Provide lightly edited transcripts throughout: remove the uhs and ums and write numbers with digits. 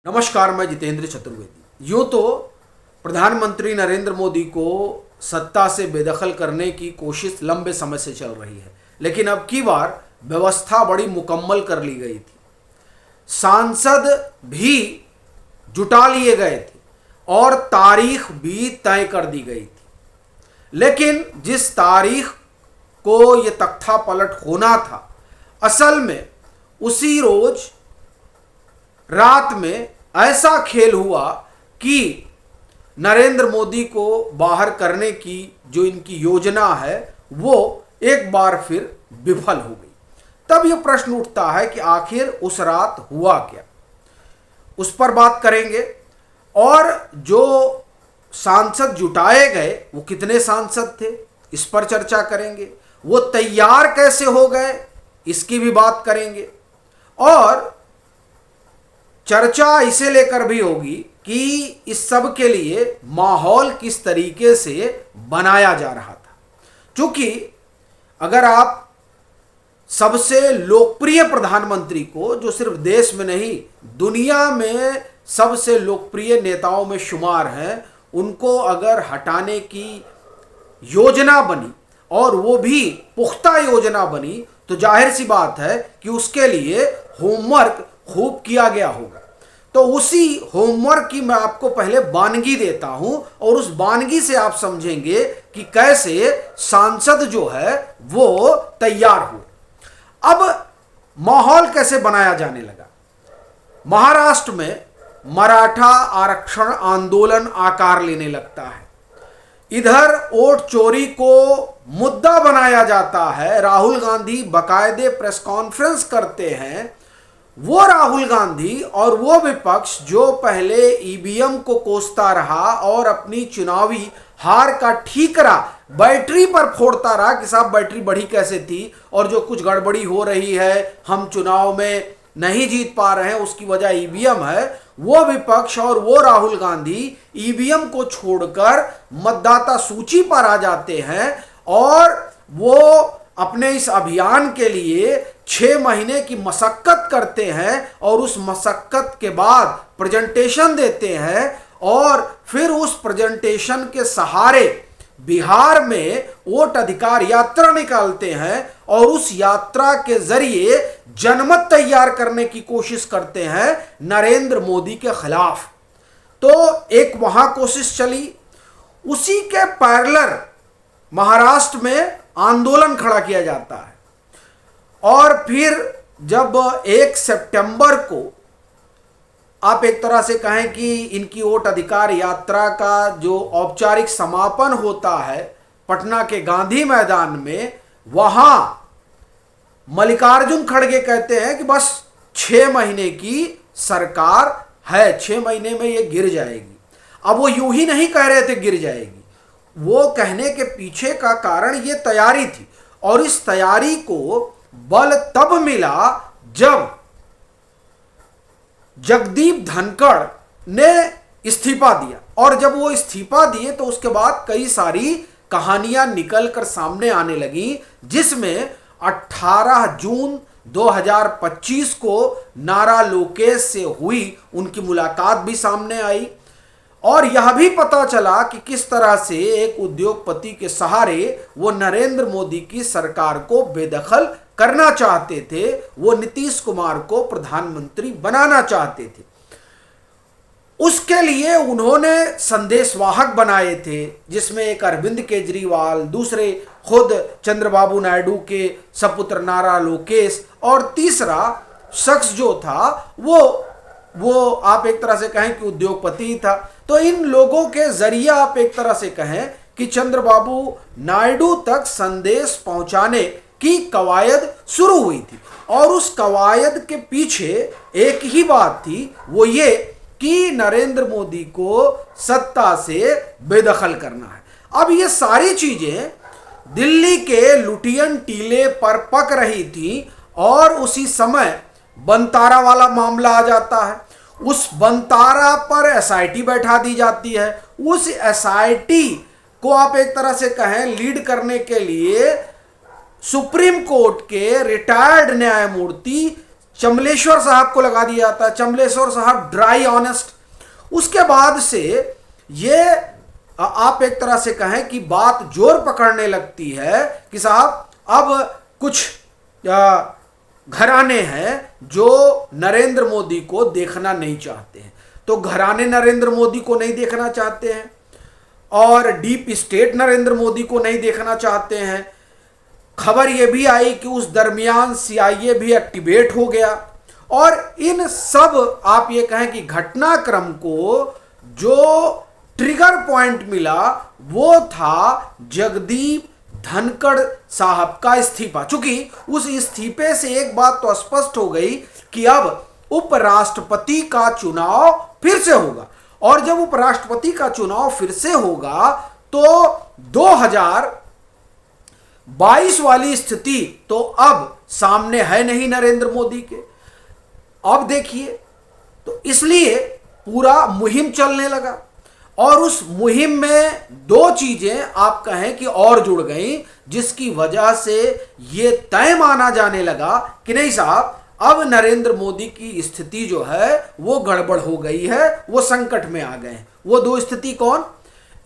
नमस्कार, मैं जितेंद्र चतुर्वेदी। यूँ तो प्रधानमंत्री नरेंद्र मोदी को सत्ता से बेदखल करने की कोशिश लंबे समय से चल रही है, लेकिन अब की बार व्यवस्था बड़ी मुकम्मल कर ली गई थी। सांसद भी जुटा लिए गए थे और तारीख भी तय कर दी गई थी, लेकिन जिस तारीख को ये तख्ता पलट होना था, असल में उसी रोज रात में ऐसा खेल हुआ कि नरेंद्र मोदी को बाहर करने की जो इनकी योजना है वो एक बार फिर विफल हो गई। तब यह प्रश्न उठता है कि आखिर उस रात हुआ क्या, उस पर बात करेंगे। और जो सांसद जुटाए गए वो कितने सांसद थे, इस पर चर्चा करेंगे। वो तैयार कैसे हो गए, इसकी भी बात करेंगे। और चर्चा इसे लेकर भी होगी कि इस सब के लिए माहौल किस तरीके से बनाया जा रहा था। क्योंकि अगर आप सबसे लोकप्रिय प्रधानमंत्री को, जो सिर्फ देश में नहीं दुनिया में सबसे लोकप्रिय नेताओं में शुमार हैं, उनको अगर हटाने की योजना बनी और वो भी पुख्ता योजना बनी, तो जाहिर सी बात है कि उसके लिए होमवर्क खूब किया गया होगा। तो उसी होमवर्क की मैं आपको पहले वानगी देता हूं और उस वानगी से आप समझेंगे कि कैसे सांसद जो है वो तैयार हुए। अब माहौल कैसे बनाया जाने लगा। महाराष्ट्र में मराठा आरक्षण आंदोलन आकार लेने लगता है। इधर वोट चोरी को मुद्दा बनाया जाता है। राहुल गांधी बाकायदे प्रेस कॉन्फ्रेंस करते हैं। वो राहुल गांधी और वो विपक्ष जो पहले ईवीएम को कोसता रहा और अपनी चुनावी हार का ठीकरा बैटरी पर फोड़ता रहा कि साहब बैटरी बढ़ी कैसे थी और जो कुछ गड़बड़ी हो रही है, हम चुनाव में नहीं जीत पा रहे हैं, उसकी वजह ईवीएम है। वो विपक्ष और वो राहुल गांधी ईवीएम को छोड़कर मतदाता सूची पर आ जाते हैं और वो अपने इस अभियान के लिए 6 महीने की मशक्कत करते हैं और उस मशक्कत के बाद प्रेजेंटेशन देते हैं और फिर उस प्रेजेंटेशन के सहारे बिहार में वोट अधिकार यात्रा निकालते हैं और उस यात्रा के जरिए जनमत तैयार करने की कोशिश करते हैं नरेंद्र मोदी के खिलाफ। तो एक वहां कोशिश चली, उसी के पैरेलल महाराष्ट्र में आंदोलन खड़ा किया जाता है। और फिर जब 1 सितंबर को आप एक तरह से कहें कि इनकी वोट अधिकार यात्रा का जो औपचारिक समापन होता है पटना के गांधी मैदान में, वहां मल्लिकार्जुन खड़गे कहते हैं कि बस 6 महीने की सरकार है, 6 महीने में ये गिर जाएगी। अब वो यूं ही नहीं कह रहे थे गिर जाएगी, वो कहने के पीछे का कारण ये तैयारी थी। और इस तैयारी को बल तब मिला जब जगदीप धनखड़ ने इस्तीफा दिया। और जब वो इस्तीफा दिए तो उसके बाद कई सारी कहानियां निकलकर सामने आने लगी, जिसमें 18 जून 2025 को नारा लोकेश से हुई उनकी मुलाकात भी सामने आई। और यह भी पता चला कि किस तरह से एक उद्योगपति के सहारे वो नरेंद्र मोदी की सरकार को बेदखल करना चाहते थे, वो नीतीश कुमार को प्रधानमंत्री बनाना चाहते थे। उसके लिए उन्होंने संदेशवाहक बनाए थे, जिसमें एक अरविंद केजरीवाल, दूसरे खुद चंद्रबाबू नायडू के सपुत्र नारा लोकेश और तीसरा शख्स जो था वो आप एक तरह से कहें कि उद्योगपति था। तो इन लोगों के जरिए आप एक तरह से कहें कि चंद्रबाबू नायडू तक संदेश पहुंचाने की कवायद शुरू हुई थी। और उस कवायद के पीछे एक ही बात थी, वो ये कि नरेंद्र मोदी को सत्ता से बेदखल करना है। अब ये सारी चीजें दिल्ली के लुटियन टीले पर पक रही थी और उसी समय बनतारा वाला मामला आ जाता है। उस बनतारा पर एसआईटी बैठा दी जाती है। उस एसआईटी को आप एक तरह से कहें लीड करने के लिए सुप्रीम कोर्ट के रिटायर्ड न्यायमूर्ति चमलेश्वर साहब को लगा दिया जाता है, चमलेश्वर साहब ड्राई ऑनेस्ट। उसके बाद से ये आप एक तरह से कहें कि बात जोर पकड़ने लगती है कि साहब अब कुछ घराने हैं जो नरेंद्र मोदी को देखना नहीं चाहते हैं। तो घराने नरेंद्र मोदी को नहीं देखना चाहते हैं और डीप स्टेट नरेंद्र मोदी को नहीं देखना चाहते हैं। खबर यह भी आई कि उस दरमियान सीआईए भी एक्टिवेट हो गया और इन सब आप ये कहें कि घटनाक्रम को जो ट्रिगर पॉइंट मिला वो था जगदीप धनखड़ साहब का इस्तीफा। चूंकि उस इस्तीफे से एक बात तो स्पष्ट हो गई कि अब उपराष्ट्रपति का चुनाव फिर से होगा और जब उपराष्ट्रपति का चुनाव फिर से होगा तो 2022 वाली स्थिति तो अब सामने है नहीं नरेंद्र मोदी के। अब देखिए तो इसलिए पूरा मुहिम चलने लगा और उस मुहिम में दो चीजें आप कहें कि और जुड़ गई जिसकी वजह से यह तय माना जाने लगा कि नहीं साहब अब नरेंद्र मोदी की स्थिति जो है वो गड़बड़ हो गई है, वो संकट में आ गए। वो दो स्थिति कौन?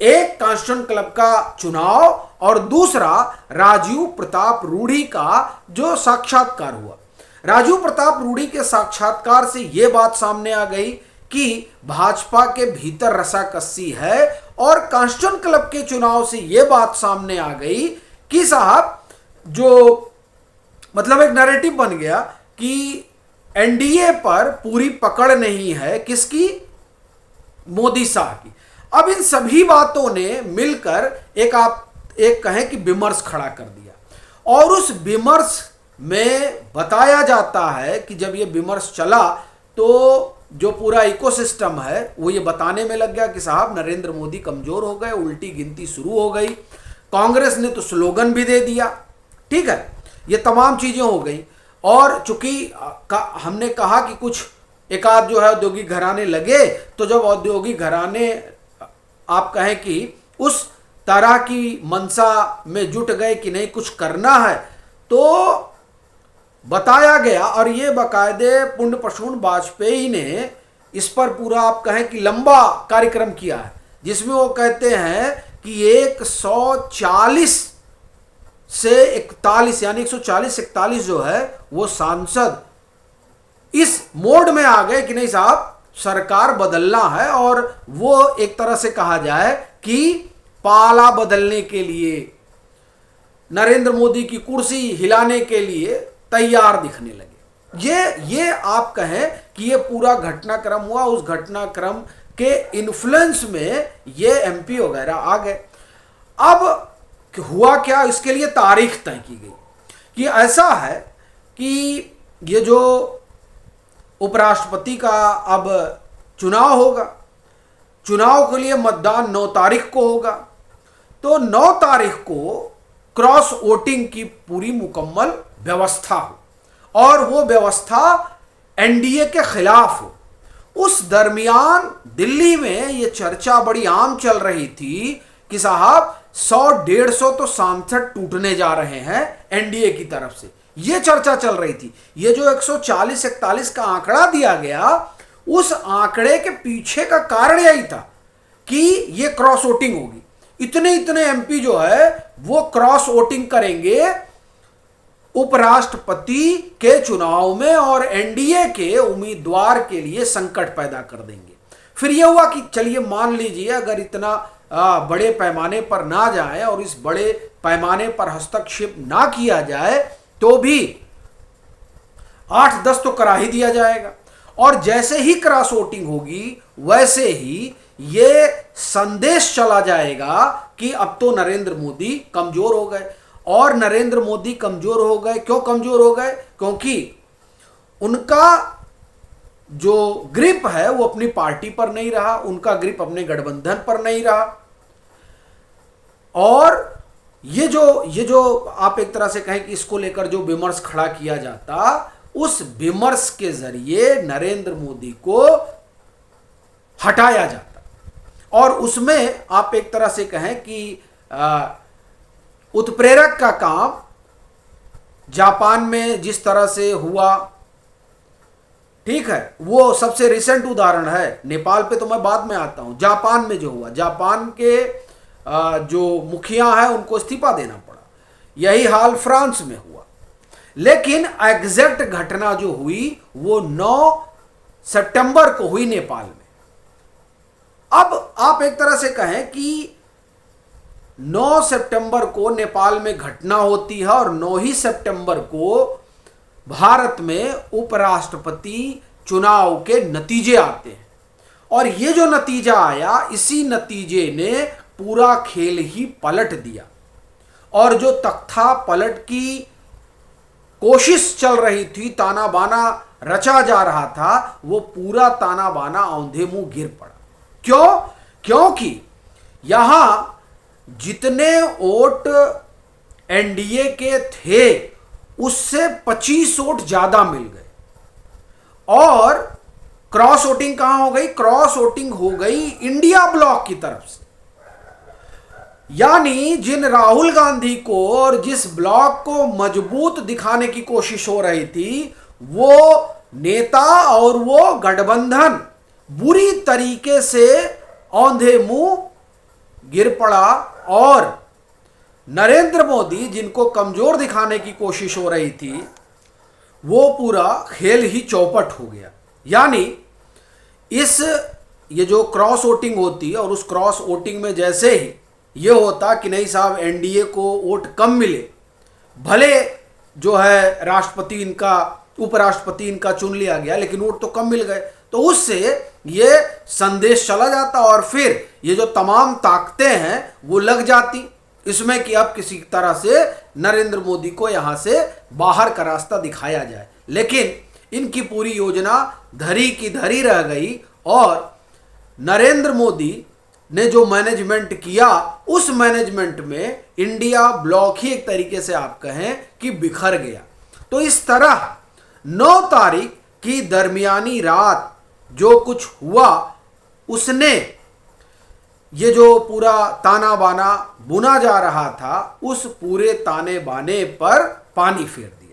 एक कांस्टीट्यूशन क्लब का चुनाव और दूसरा राजीव प्रताप रूढ़ी का जो साक्षात्कार हुआ। राजीव प्रताप रूढ़ी के साक्षात्कार से यह बात सामने आ गई कि भाजपा के भीतर रसाकसी है और कांस्टीट्यूशन क्लब के चुनाव से यह बात सामने आ गई कि साहब जो मतलब एक नैरेटिव बन गया कि एनडीए पर पूरी पकड़ नहीं है किसकी? मोदी साहब की। अब इन सभी बातों ने मिलकर एक कहें कि विमर्श खड़ा कर दिया और उस विमर्श में बताया जाता है कि जब ये विमर्श चला तो जो पूरा इकोसिस्टम है वो ये बताने में लग गया कि साहब नरेंद्र मोदी कमजोर हो गए, उल्टी गिनती शुरू हो गई। कांग्रेस ने तो स्लोगन भी दे दिया, ठीक है, ये तमाम चीजें हो गई। और चूंकि हमने कहा कि कुछ एक आध जो है औद्योगिक घराने लगे, तो जब औद्योगिक घराने आप कहें कि उस तरह की मंशा में जुट गए कि नहीं कुछ करना है, तो बताया गया और ये बाकायदे पुण्य प्रसून वाजपेयी ने इस पर पूरा आप कहें कि लंबा कार्यक्रम किया है जिसमें वो कहते हैं कि 140 से 41 यानी 140-41 जो है वो सांसद इस मोड में आ गए कि नहीं साहब सरकार बदलना है और वो एक तरह से कहा जाए कि पाला बदलने के लिए नरेंद्र मोदी की कुर्सी हिलाने के लिए तैयार दिखने लगे। ये आप कहें कि ये पूरा घटनाक्रम हुआ, उस घटनाक्रम के इन्फ्लुएंस में ये एमपी वगैरह आ गए। अब हुआ क्या, इसके लिए तारीख तय की गई कि ऐसा है कि ये जो उपराष्ट्रपति का अब चुनाव होगा, चुनाव के लिए मतदान 9 तारीख को होगा, तो 9 तारीख को क्रॉस वोटिंग की पूरी मुकम्मल व्यवस्था हो और वो व्यवस्था एनडीए के खिलाफ हो। उस दरमियान दिल्ली में ये चर्चा बड़ी आम चल रही थी कि साहब 100-150 तो सांसद टूटने जा रहे हैं एनडीए की तरफ से, ये चर्चा चल रही थी। ये जो 140-41 का आंकड़ा दिया गया, उस आंकड़े के पीछे का कारण यही था कि ये क्रॉस वोटिंग होगी, इतने एमपी जो है वो क्रॉस वोटिंग करेंगे उपराष्ट्रपति के चुनाव में और एनडीए के उम्मीदवार के लिए संकट पैदा कर देंगे। फिर यह हुआ कि चलिए मान लीजिए अगर इतना बड़े पैमाने पर ना जाए और इस बड़े पैमाने पर हस्तक्षेप ना किया जाए तो भी 8-10 तो करा ही दिया जाएगा और जैसे ही क्रॉस वोटिंग होगी वैसे ही ये संदेश चला जाएगा कि अब तो नरेंद्र मोदी कमजोर हो गए। और नरेंद्र मोदी कमजोर हो गए, क्यों कमजोर हो गए? क्योंकि उनका जो ग्रिप है वो अपनी पार्टी पर नहीं रहा, उनका ग्रिप अपने गठबंधन पर नहीं रहा। और ये जो आप एक तरह से कहें कि इसको लेकर जो विमर्श खड़ा किया जाता, उस विमर्श के जरिए नरेंद्र मोदी को हटाया जाता और उसमें आप एक तरह से कहें कि उत्प्रेरक का काम जापान में जिस तरह से हुआ ठीक है, वो सबसे रिसेंट उदाहरण है। नेपाल पे तो मैं बाद में आता हूं। जापान में जो हुआ, जापान के जो मुखिया हैं उनको इस्तीफा देना पड़ा। यही हाल फ्रांस में हुआ। लेकिन एग्जैक्ट घटना जो हुई वो 9 सितंबर को हुई नेपाल में। अब आप एक तरह से कहें कि 9 सितंबर को नेपाल में घटना होती है और 9 ही सितंबर को भारत में उपराष्ट्रपति चुनाव के नतीजे आते हैं। और ये जो नतीजा आया, इसी नतीजे ने पूरा खेल ही पलट दिया। और जो तख्ता पलट की कोशिश चल रही थी, ताना बाना रचा जा रहा था, वो पूरा ताना बाना औंधे मुंह गिर पड़ा। क्यों? क्योंकि यहां जितने वोट एनडीए के थे उससे 25 वोट ज्यादा मिल गए। और क्रॉस वोटिंग कहां हो गई? क्रॉस वोटिंग हो गई इंडिया ब्लॉक की तरफ से। यानी जिन राहुल गांधी को और जिस ब्लॉक को मजबूत दिखाने की कोशिश हो रही थी, वो नेता और वो गठबंधन बुरी तरीके से औंधे मुंह गिर पड़ा। और नरेंद्र मोदी, जिनको कमजोर दिखाने की कोशिश हो रही थी, वो पूरा खेल ही चौपट हो गया। यानी ये जो क्रॉस वोटिंग होती है, और उस क्रॉस वोटिंग में जैसे ही ये होता कि नहीं साहब एनडीए को वोट कम मिले, भले जो है राष्ट्रपति इनका, उपराष्ट्रपति इनका चुन लिया गया, लेकिन वोट तो कम मिल गए, तो उससे ये संदेश चला जाता और फिर ये जो तमाम ताकतें हैं वो लग जाती इसमें कि अब किसी तरह से नरेंद्र मोदी को यहां से बाहर का रास्ता दिखाया जाए। लेकिन इनकी पूरी योजना धरी की धरी रह गई और नरेंद्र मोदी ने जो मैनेजमेंट किया, उस मैनेजमेंट में इंडिया ब्लॉक ही एक तरीके से आप कहें कि बिखर गया। तो इस तरह 9 तारीख की दरमियानी रात जो कुछ हुआ, उसने ये जो पूरा ताना बाना बुना जा रहा था, उस पूरे ताने बाने पर पानी फेर दिया।